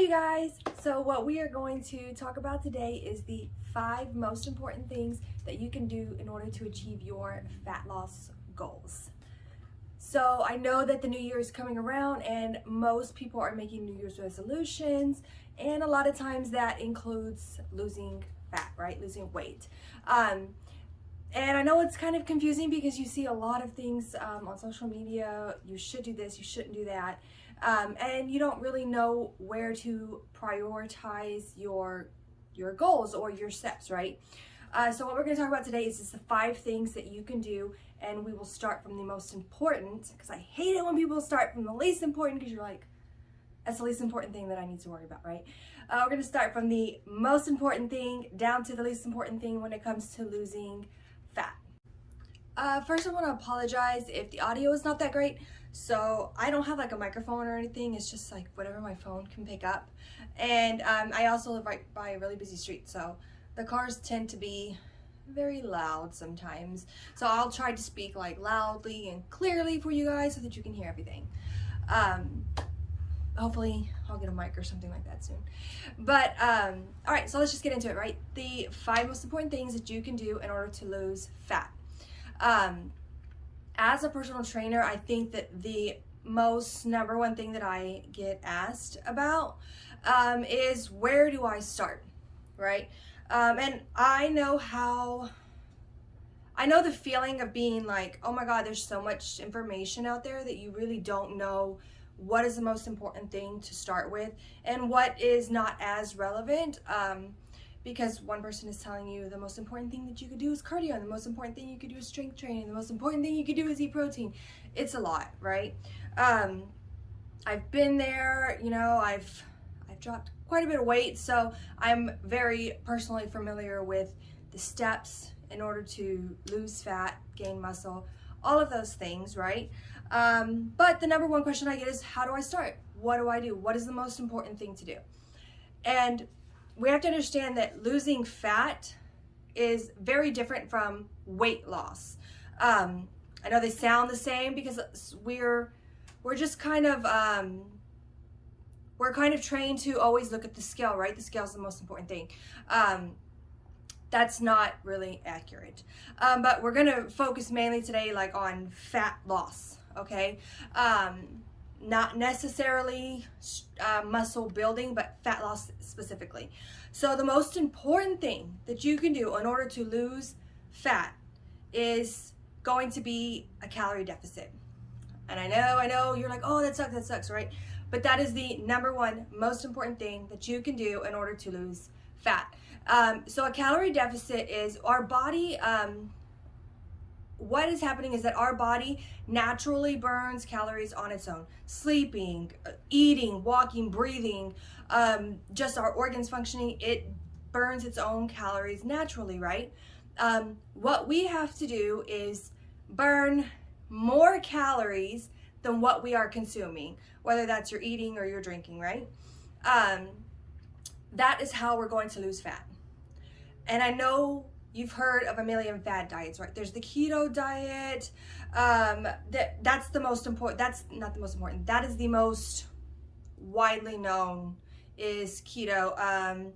you guys. So what we are going to talk about today is the 5 most important things that you can do in order to achieve your fat loss goals. So I know that the new year is coming around and most people are making New Year's resolutions, and a lot of times that includes losing fat, right? Losing weight. And I know it's kind of confusing because you see a lot of things on social media. You should do this, you shouldn't do that. And you don't really know where to prioritize your goals or your steps, right? So what we're going to talk about today is just the 5 things that you can do, and we will start from the most important, because I hate it when people start from the least important, because you're like, that's the least important thing that I need to worry about, right? We're going to start from the most important thing down to the least important thing when it comes to losing fat. First, I want to apologize if the audio is not that great. So I don't have like a microphone or anything. It's just like whatever my phone can pick up. And I also live right by a really busy street, so the cars tend to be very loud sometimes. So I'll try to speak like loudly and clearly for you guys so that you can hear everything. Hopefully I'll get a mic or something like that soon. But all right, so let's just get into it, right? The 5 most important things that you can do in order to lose fat. As a personal trainer, I think that the most number one thing that I get asked about is, where do I start, right? And I know the feeling of being like, oh my God, there's so much information out there that you really don't know what is the most important thing to start with and what is not as relevant. Because one person is telling you the most important thing that you could do is cardio, and the most important thing you could do is strength training, the most important thing you could do is eat protein. It's a lot, right? I've been there, you know, I've dropped quite a bit of weight, so I'm very personally familiar with the steps in order to lose fat, gain muscle, all of those things, right? But the number one question I get is, how do I start? What do I do? What is the most important thing to do? And we have to understand that losing fat is very different from weight loss. I know they sound the same because we're just kind of we're kind of trained to always look at the scale, right? The scale is the most important thing. That's not really accurate. But we're gonna focus mainly today like on fat loss, okay? Not necessarily muscle building, but fat loss specifically. So the most important thing that you can do in order to lose fat is going to be a calorie deficit. And I know you're like, oh, that sucks, right? But that is the number one most important thing that you can do in order to lose fat. So a calorie deficit is our body, what is happening is that our body naturally burns calories on its own. Sleeping, eating, walking, breathing, just our organs functioning, it burns its own calories naturally, right? What we have to do is burn more calories than what we are consuming, whether that's your eating or your drinking, right? That is how we're going to lose fat. And I know you've heard of a million fad diets, right? There's the keto diet. That's the most important. That's not the most important. That is the most widely known is keto.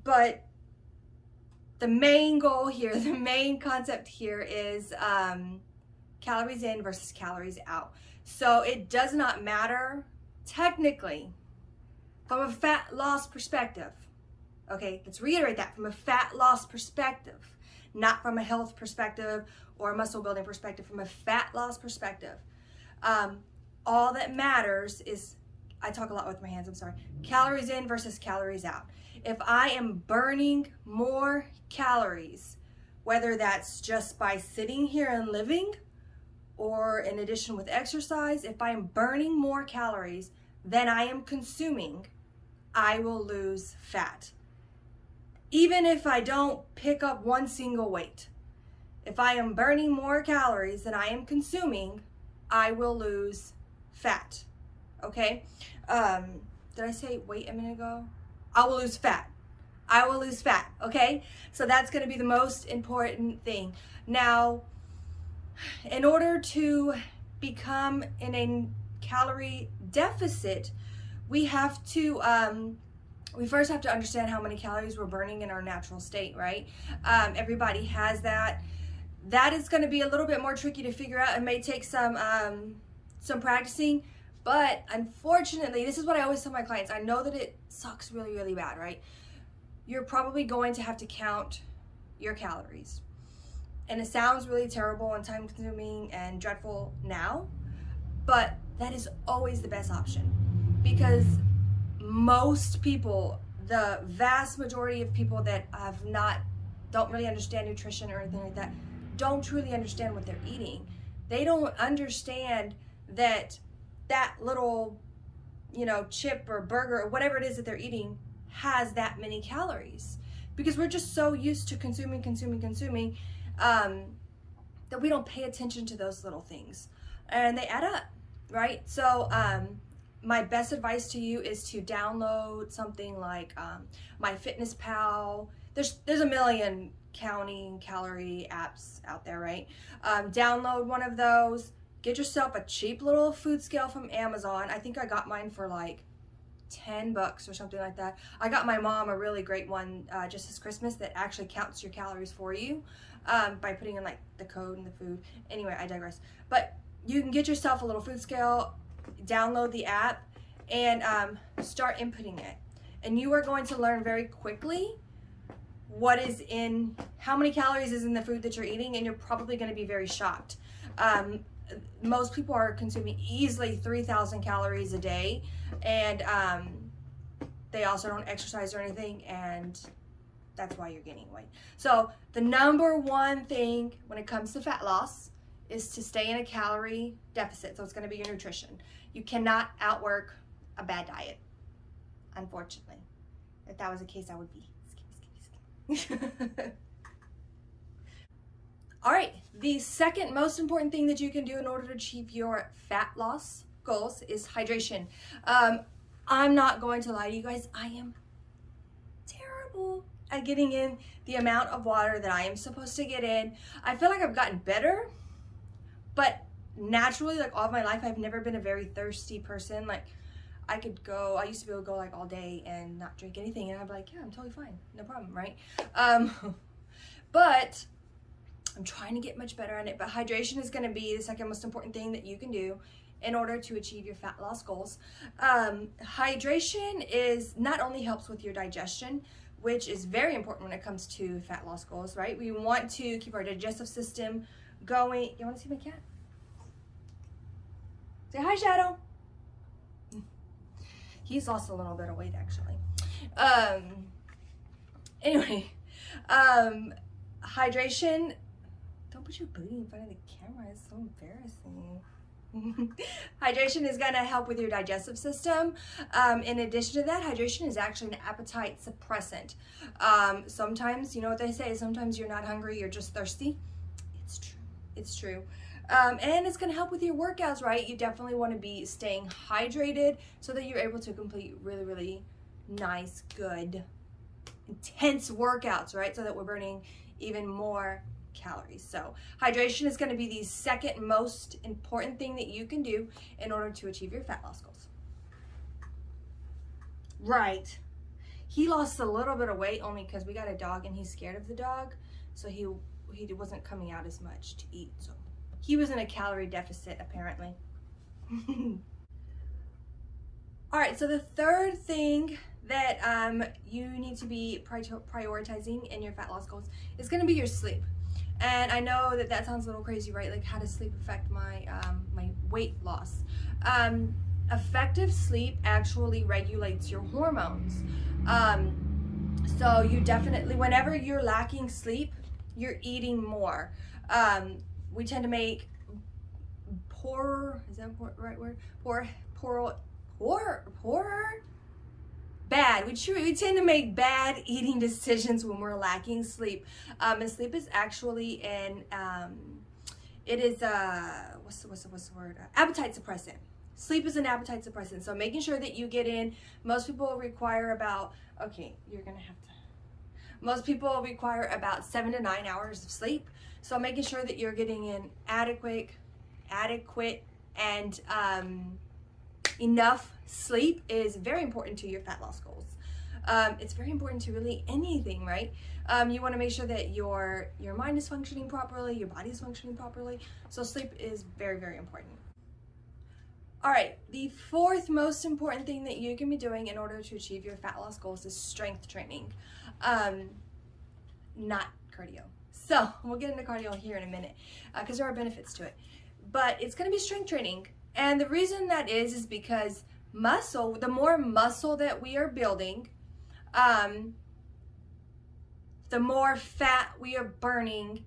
But the main goal here, the main concept here is calories in versus calories out. So it does not matter technically from a fat loss perspective. Okay, let's reiterate that, from a fat loss perspective, not from a health perspective or a muscle building perspective, from a fat loss perspective. All that matters is, I talk a lot with my hands, I'm sorry, calories in versus calories out. If I am burning more calories, whether that's just by sitting here and living or in addition with exercise, if I am burning more calories than I am consuming, I will lose fat. Even if I don't pick up one single weight, if I am burning more calories than I am consuming, I will lose fat, okay? Did I say weight a minute ago? I will lose fat. I will lose fat, okay? So that's gonna be the most important thing. Now, in order to become in a calorie deficit, we have to, we first have to understand how many calories we're burning in our natural state, right? Everybody has that. That is going to be a little bit more tricky to figure out. It may take some practicing, but unfortunately, this is what I always tell my clients. I know that it sucks really, really bad, right? You're probably going to have to count your calories. And it sounds really terrible and time consuming and dreadful now, but that is always the best option, because most people, the vast majority of people that don't really understand nutrition or anything like that, don't truly understand what they're eating. They don't understand that little, chip or burger or whatever it is that they're eating has that many calories, because we're just so used to consuming, that we don't pay attention to those little things, and they add up, right? So my best advice to you is to download something like MyFitnessPal. There's a million counting calorie apps out there, right? Download one of those. Get yourself a cheap little food scale from Amazon. I think I got mine for like $10 or something like that. I got my mom a really great one just this Christmas that actually counts your calories for you by putting in like the code and the food. Anyway, I digress. But you can get yourself a little food scale, download the app, and start inputting it. And you are going to learn very quickly how many calories is in the food that you're eating, and you're probably going to be very shocked. Most people are consuming easily 3,000 calories a day, and they also don't exercise or anything, and that's why you're gaining weight. So the number one thing when it comes to fat loss is to stay in a calorie deficit. So it's going to be your nutrition. You cannot outwork a bad diet, unfortunately. If that was the case, I would be skinny. All right, the second most important thing that you can do in order to achieve your fat loss goals is hydration. I'm not going to lie to you guys, I am terrible at getting in the amount of water that I am supposed to get in. I feel like I've gotten better, but naturally, like all of my life, I've never been a very thirsty person. Like I used to be able to go like all day and not drink anything, and I'd be like, yeah, I'm totally fine, no problem, right? But I'm trying to get much better at it. But hydration is going to be the second most important thing that you can do in order to achieve your fat loss goals. Hydration not only helps with your digestion, which is very important when it comes to fat loss goals, right? We want to keep our digestive system going. You want to see my cat? Say hi, Shadow. He's lost a little bit of weight, actually. Anyway, hydration. Don't put your booty in front of the camera. It's so embarrassing. Hydration is going to help with your digestive system. In addition to that, hydration is actually an appetite suppressant. Sometimes, you know what they say, sometimes you're not hungry, you're just thirsty. It's true. It's true. And it's going to help with your workouts, right? You definitely want to be staying hydrated so that you're able to complete really, really nice, good, intense workouts, right? So that we're burning even more calories. So hydration is going to be the second most important thing that you can do in order to achieve your fat loss goals. Right. He lost a little bit of weight only because we got a dog and he's scared of the dog. So he wasn't coming out as much to eat. So he was in a calorie deficit apparently. All right, so the third thing that you need to be prioritizing in your fat loss goals is going to be your sleep. And I know that sounds a little crazy, right? Like, how does sleep affect my my weight loss? Effective sleep actually regulates your hormones. So you definitely, whenever you're lacking sleep, you're eating more. We tend to make bad. We tend to make bad eating decisions when we're lacking sleep. And sleep is actually what's the word? Appetite suppressant. Sleep is an appetite suppressant. So making sure that you get in, most people require about 7 to 9 hours of sleep. So making sure that you're getting in adequate and Enough sleep is very important to your fat loss goals. It's very important to really anything, right? You want to make sure that your mind is functioning properly, your body is functioning properly. So sleep is very, very important. All right, the fourth most important thing that you can be doing in order to achieve your fat loss goals is strength training, not cardio. So we'll get into cardio here in a minute because there are benefits to it. But it's going to be strength training. And the reason that is because muscle, the more muscle that we are building, the more fat we are burning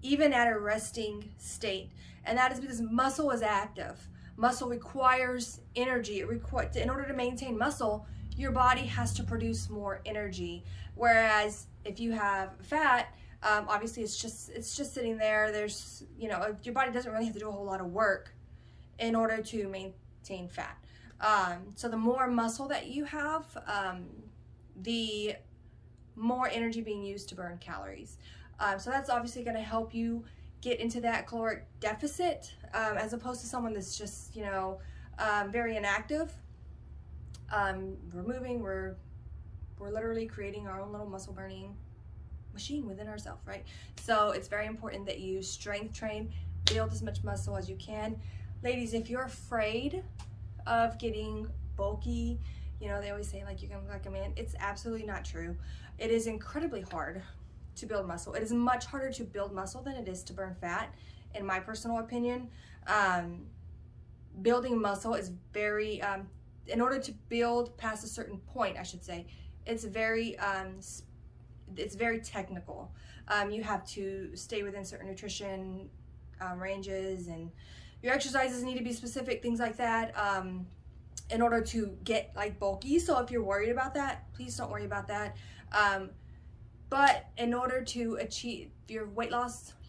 even at a resting state. And that is because muscle is active. Muscle requires energy. In order to maintain muscle, your body has to produce more energy. Whereas if you have fat, obviously it's just sitting there. There's, your body doesn't really have to do a whole lot of work in order to maintain fat. So the more muscle that you have, the more energy being used to burn calories. So that's obviously going to help you get into that caloric deficit, as opposed to someone that's just, very inactive. We're literally creating our own little muscle burning machine within ourselves, right? So it's very important that you strength train, build as much muscle as you can. Ladies, if you're afraid of getting bulky, they always say like you're gonna look like a man. It's absolutely not true. It is incredibly hard to build muscle. It is much harder to build muscle than it is to burn fat, in my personal opinion. Building muscle is very, in order to build past a certain point, I should say, it's very technical. You have to stay within certain nutrition ranges, and your exercises need to be specific, things like that, in order to get like bulky. So if you're worried about that, please don't worry about that. But in order to achieve your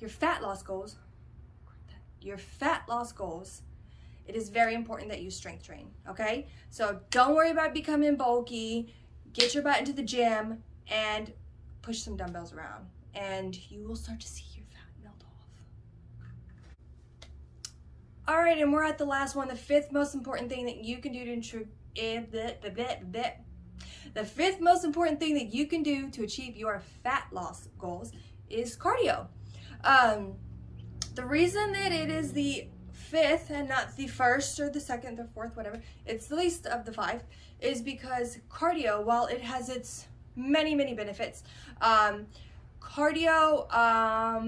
fat loss goals, it is very important that you strength train, okay? So don't worry about becoming bulky. Get your butt into the gym and push some dumbbells around, and you will start to see your fat melt off. All right, and we're at the last one, the fifth most important thing that you can do The fifth most important thing that you can do to achieve your fat loss goals is cardio. The reason that it is the fifth and not the first or the second or fourth, whatever, it's the least of the five, is because cardio, while it has its many, many benefits, cardio,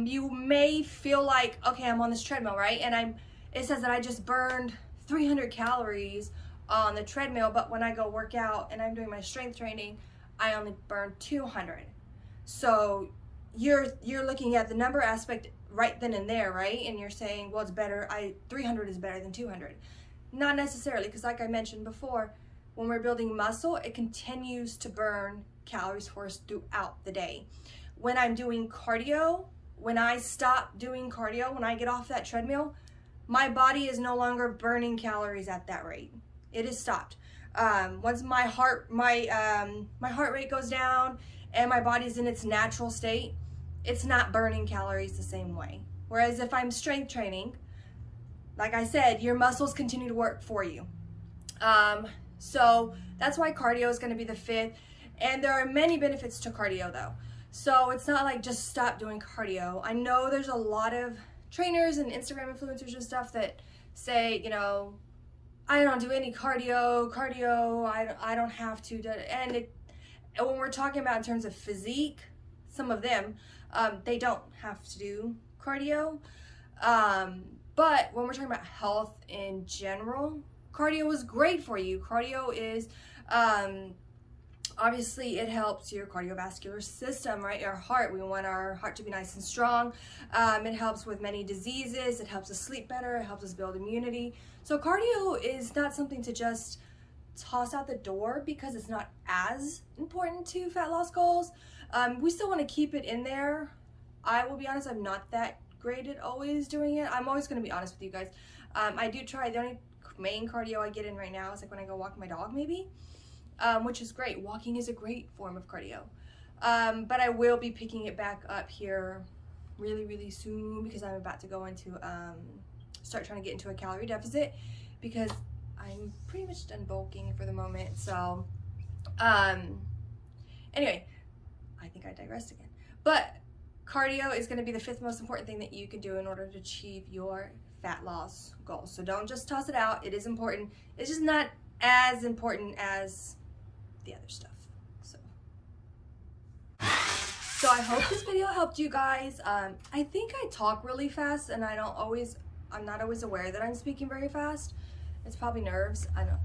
you may feel like, okay, I'm on this treadmill, right? And it says that I just burned 300 calories on the treadmill, but when I go work out and I'm doing my strength training, I only burn 200. So you're looking at the number aspect right then and there, right? And you're saying, well, it's better, 300 is better than 200. Not necessarily, because like I mentioned before, when we're building muscle, it continues to burn calories for us throughout the day. When I'm doing cardio, when I stop doing cardio, when I get off that treadmill, my body is no longer burning calories at that rate. It is stopped. Once my heart rate goes down and my body's in its natural state, it's not burning calories the same way. Whereas if I'm strength training, like I said, your muscles continue to work for you. So that's why cardio is going to be the fifth. And there are many benefits to cardio though. So it's not like just stop doing cardio. I know there's a lot of trainers and Instagram influencers and stuff that say, I don't do any cardio, I don't have to. And when we're talking about in terms of physique, some of them, they don't have to do cardio. But when we're talking about health in general, cardio is great for you. Cardio is, obviously it helps your cardiovascular system, right? Our heart, we want our heart to be nice and strong. It helps with many diseases. It helps us sleep better. It helps us build immunity. So cardio is not something to just toss out the door because it's not as important to fat loss goals. We still want to keep it in there. I will be honest, I'm not that great at always doing it. I'm always going to be honest with you guys. I do try. The only main cardio I get in right now is like when I go walk my dog maybe, which is great. Walking is a great form of cardio. But I will be picking it back up here really, really soon because I'm about to go into, start trying to get into a calorie deficit because I'm pretty much done bulking for the moment. So, anyway, I think I digressed again. But cardio is going to be the 5th most important thing that you can do in order to achieve your fat loss goals. So don't just toss it out. It is important. It's just not as important as the other stuff. So I hope this video helped you guys. I think I talk really fast, and I'm not always aware that I'm speaking very fast. It's probably nerves. I don't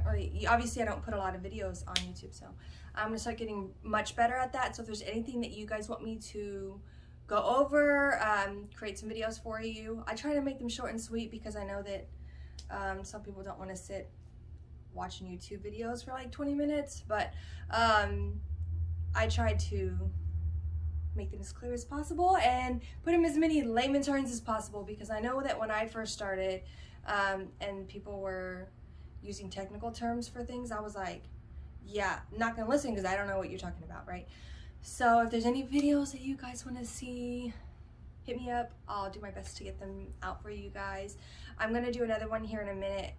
really, obviously I don't put a lot of videos on YouTube, so I'm gonna start getting much better at that. So if there's anything that you guys want me to go over, create some videos for you. I try to make them short and sweet because I know that some people don't want to sit watching YouTube videos for like 20 minutes, but I try to make them as clear as possible and put them as many layman terms as possible, because I know that when I first started and people were using technical terms for things, I was like, yeah, not gonna listen because I don't know what you're talking about, right? So if there's any videos that you guys want to see, hit me up. I'll do my best to get them out for you guys. I'm gonna do another one here in a minute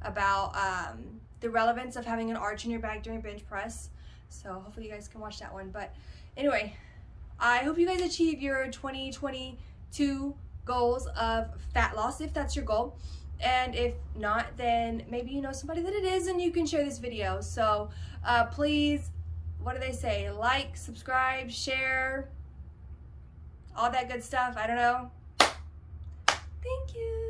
about the relevance of having an arch in your back during bench press. So hopefully you guys can watch that one. But anyway, I hope you guys achieve your 2022 goals of fat loss, if that's your goal. And if not, then maybe you know somebody that it is and you can share this video. So please, what do they say? Like, subscribe, share, all that good stuff. I don't know. Thank you.